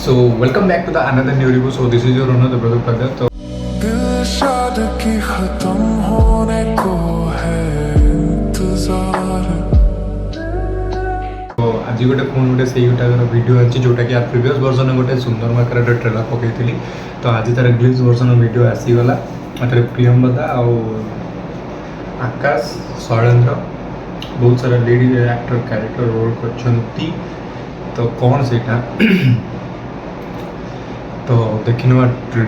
So welcome back to the another new review. So this is your owner, the brother Pragat. So दिल शाद की खत्म होने को है इंतजार। तो आज गोटे फोन गोटे से वीडियो अच्छी जोटा कि प्रीवियस वर्जन गोटे सुंदर माकर ट्रेलर पकई तो आज तार ग्लिम्स वर्जन वीडियो आसीगला मतलब प्रियंवदा आकाश शैलेंद्र बहुत सारा लेडी एक्टर कैरेक्टर रोल कर तो कौन से तो देखने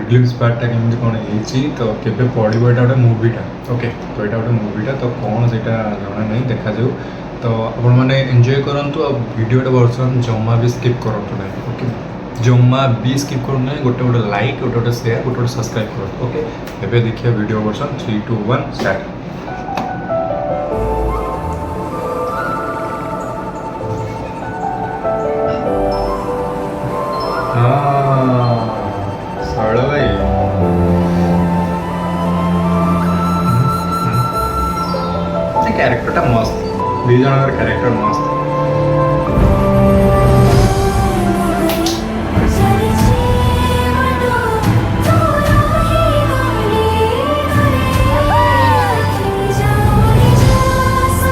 ग्लिम्स पार्टा केमती कौन है तो केबे पड़ो यहाँ गोटे मुवीटा ओके तो यहाँ गोटे मुवीटा तो कौन से जना नहीं देखा जाऊ तो आपण मैंने एंजॉय करंतु वीडियो वर्सन जमा भी स्किप करंतु ना ओके जमा भी स्किप करूँ ना गोटे गोटे लाइक गोटे गोटे शेयर गोटे गोटे सब्सक्राइब करूँ ओके एबे देखिए वीडियो वर्सन 3 2 1 स्टार्ट। कैरेक्टर मस्त दी जन कैरेक्टर मस्त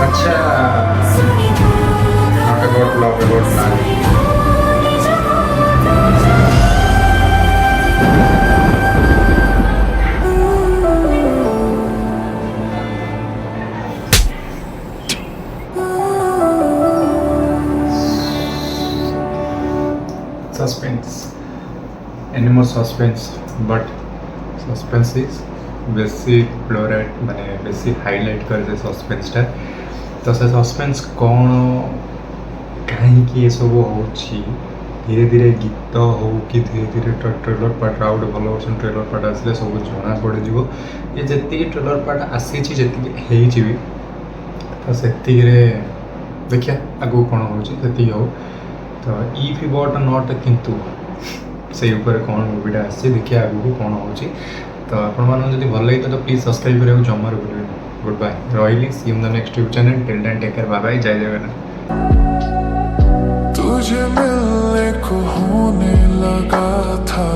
अच्छा about love about life suspense any more suspense but suspense is बेसी फ्लोराइट माने बेसी हाईलाइट कर सस्पेंस टा तो से सस्पेंस कौन कहीं सब हो धीरे धीरे गीत हो कि धीरे धीरे ट्रेलर पार्ट आउट भल वर्सन ट्रेलर पार्ट आसले सब जना पड़ ये जी ट्रेलर पार्ट आसी जी तो से देखिए आगू कौन हो हो तो इफ बट नट किंतु से ऊपर कौन मुवीटा आसी देखिए आगू कौन हो तो आपड़ी भल लगे तो प्लीज सब्सक्राइब करें जमार भूल गुड बाय रही see in the next YouTube channel till then take care bye bye जय जगन्नाथ। तुझे मिलने को होने लगा था।